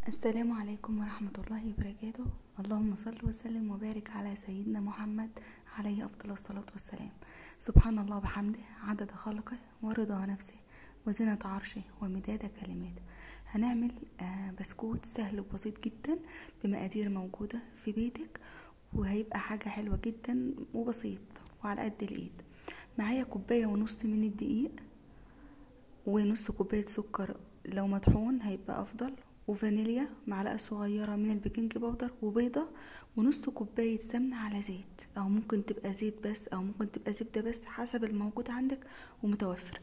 السلام عليكم ورحمة الله وبركاته. اللهم صل وسلم وبارك على سيدنا محمد عليه أفضل الصلاة والسلام. سبحان الله بحمده عدد خلقه ورضا نفسه وزنة عرشه ومداد كلماته. هنعمل بسكوت سهل وبسيط جدا بمقادير موجودة في بيتك، وهيبقى حاجة حلوة جدا وبسيط وعلى قد الإيد. معايا كوباية ونص من الدقيق، ونص كوباية سكر لو مطحون هيبقى أفضل، وفانيليا، معلقة صغيرة من البيكنج باودر، وبيضة، ونص كوباية سمنة على زيت، أو ممكن تبقى زيت بس أو ممكن تبقى زبدة بس حسب الموجود عندك ومتوفر.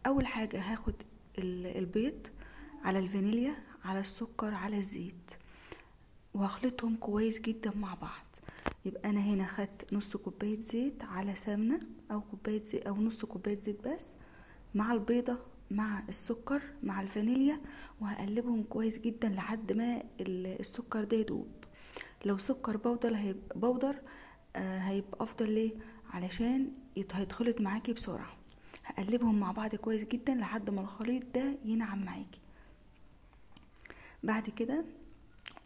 أول حاجة هاخد البيض على الفانيليا على السكر على الزيت، وهخلطهم كويس جدا مع بعض. يبقى أنا هنا خدت نص كوباية زيت على سمنة، أو كوباية زيت أو نص كوباية زيت بس، مع البيضة مع السكر مع الفانيليا، وهقلبهم كويس جدا لحد ما السكر ده يدوب. لو سكر بودر هيبقى بودر هيبقى افضل. ليه؟ علشان هيتخلط معاكي بسرعة. هقلبهم مع بعض كويس جدا لحد ما الخليط ده ينعم معاكي. بعد كده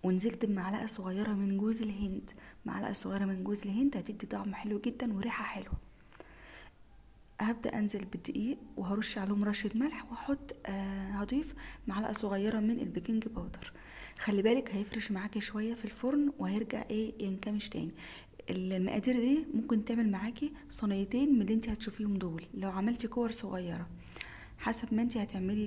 ونزلت بمعلقة صغيرة من جوز الهند. معلقة صغيرة من جوز الهند هتدي طعم حلو جدا وريحة حلوة. هبدأ انزل بالدقيق وهرش عليهم رشة ملح، واحط هضيف معلقة صغيرة من البيكنج باودر. خلي بالك هيفرش معاكي شوية في الفرن وهيرجع ينكمش تاني. المقادير دي ممكن تعمل معاكي صينيتين من اللي انت هتشوفيهم دول لو عملتي كور صغيرة، حسب ما انت هتعملي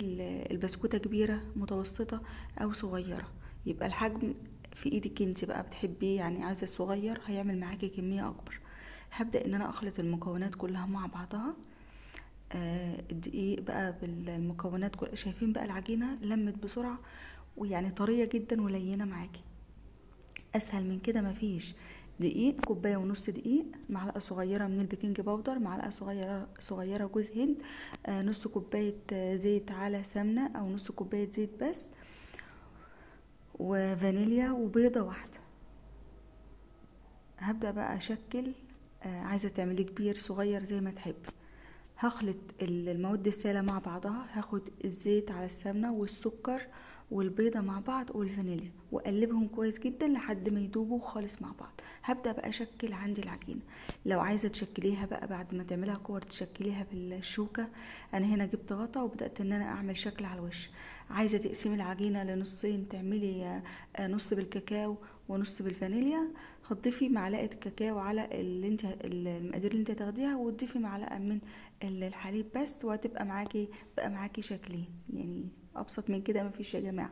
البسكوتة كبيرة متوسطة او صغيرة. يبقى الحجم في ايدك انت بقى بتحبيه، يعني عايزة صغير هيعمل معاكي كمية اكبر. هبدأ ان انا اخلط المكونات كلها مع بعضها. الدقيق بقى بالمكونات شايفين بقى العجينة لمت بسرعة، ويعني طرية جدا ولينة معاكي. اسهل من كده مفيش. دقيق كوباية ونص دقيق، معلقة صغيرة من البيكنج باودر، معلقة صغيرة جوز هند، نص كوباية زيت على سمنة او نص كوباية زيت بس، وفانيليا، وبيضة واحدة. هبدأ بقى اشكل. عايزة تعملي كبير صغير زي ما تحبي. هخلط المواد السائلة مع بعضها. هاخد الزيت على السمنة والسكر والبيضة مع بعض والفانيليا، واقلبهم كويس جدا لحد ما يدوبوا خالص مع بعض. هبدأ بقى اشكل عندي العجينة. لو عايزة تشكليها بقى بعد ما تعملها كور تشكليها بالشوكة، انا هنا جبت غطا وبدأت ان انا اعمل شكل على الوش. عايزة تقسمي العجينة لنصين، تعملي نص بالكاكاو ونص بالفانيليا، هتضيفي معلقة كاكاو على المقادير اللي انت هتاخديها، وتضيفي معلقة من الحليب بس، وهتبقى معاكي شكلين. يعني ابسط من كده مفيش يا جماعه.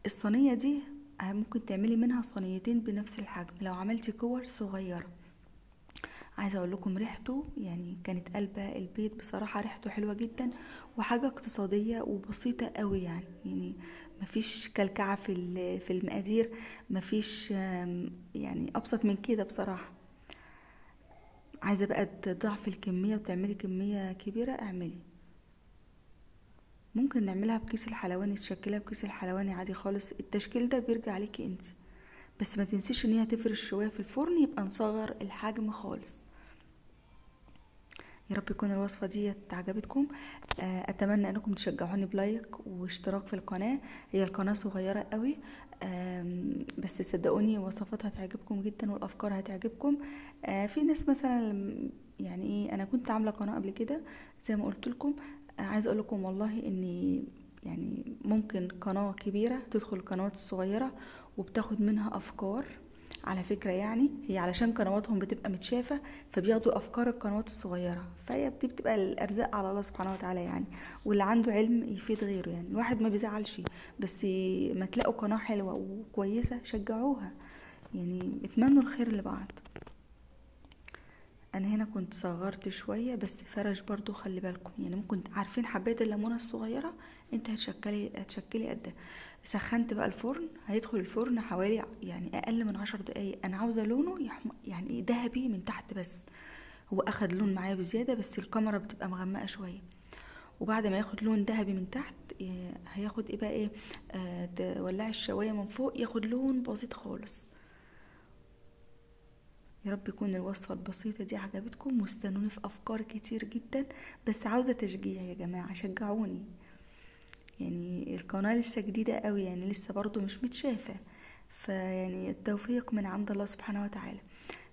الصينيه دي ممكن تعملي منها صينيتين بنفس الحجم لو عملتي كور صغيره. عايزه اقول لكم ريحته يعني كانت قلبة البيت بصراحه، ريحته حلوه جدا وحاجه اقتصاديه وبسيطه قوي. يعني مفيش كلكعه في المقادير، مفيش يعني ابسط من كده بصراحه. عايزه بقى تضاعفي الكميه وتعملي كميه كبيره، اعملي. ممكن نعملها بكيس الحلواني، تشكلها بكيس الحلواني عادي خالص. التشكيل ده بيرجع عليكي انت، بس ما تنسيش ان هي تفرش شويه في الفرن، يبقى نصغر الحجم خالص. يا رب يكون الوصفه دي عجبتكم. اتمنى انكم تشجعوني بلايك واشتراك في القناه. هي القناه صغيره قوي، بس صدقوني وصفاتها هتعجبكم جدا والافكار هتعجبكم. في ناس مثلا يعني ايه، انا كنت عامله قناه قبل كده زي ما قلت لكم. عايزه اقول لكم والله اني يعني ممكن قناه كبيره تدخل القنوات الصغيره وبتاخد منها افكار. على فكرة يعني هي علشان قنواتهم بتبقى متشافة، فبياخدوا افكار القنوات الصغيرة، فهي بتبقى الارزاق على الله سبحانه وتعالى يعني. واللي عنده علم يفيد غيره، يعني الواحد ما بيزعلش. بس ما تلاقوا قناة حلوة وكويسة شجعوها، يعني اتمنوا الخير لبعض. انا هنا كنت صغرت شوية بس فرش برضو، خلي بالكم. يعني ممكن عارفين حباية الليمونة الصغيرة، انت هتشكلي قدها. سخنت بقى الفرن، هيدخل الفرن حوالي يعني اقل من 10 دقايق. انا عاوزة لونه يعني ذهبي من تحت بس. هو اخد لون معايا بزيادة، بس الكاميرا بتبقى مغمقة شوية. وبعد ما ياخد لون ذهبي من تحت، هياخد ايه بقى ايه، تولعي الشواية من فوق ياخد لون بسيط خالص. يا رب يكون الوصفة البسيطة دي عجبتكم، واستنوني في افكار كتير جدا. بس عاوزة تشجيع يا جماعة، شجعوني. يعني القناة لسه جديدة قوي، يعني لسه برضو مش متشافة، فيعني التوفيق من عند الله سبحانه وتعالى.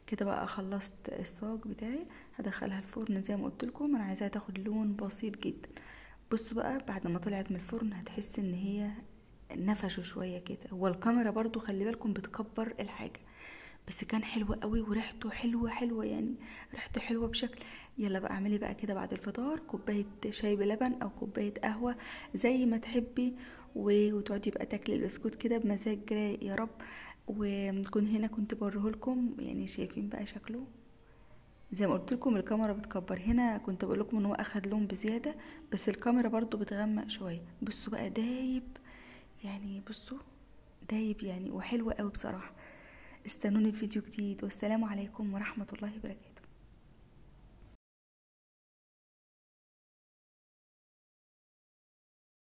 كده بقى خلصت الصاج بتاعي، هدخلها الفرن زي ما قلت لكم، انا عايزاها تاخد لون بسيط جدا. بصوا بقى بعد ما طلعت من الفرن هتحس ان هي نفشوا شويه كده. هو الكاميرا برضو خلي بالكم بتكبر الحاجه، بس كان حلو قوي وريحته حلوه يعني، ريحته حلوه بشكل. يلا بقى اعملي بقى كده بعد الفطار كوبايه شاي بلبن او كوبايه قهوه زي ما تحبي، وتقعدي بقى تاكلي البسكوت كده بمزاج رايق يا رب. وكنت هنا كنت بوريهولكم، يعني شايفين بقى شكله زي ما قلت لكم الكاميرا بتكبر. هنا كنت بقول لكم ان هو اخد لون بزياده، بس الكاميرا برضو بتغمق شويه. بصوا بقى دايب، يعني بصوا دايب يعني، وحلو قوي بصراحه. استنوني في فيديو جديد، والسلام عليكم ورحمه الله وبركاته.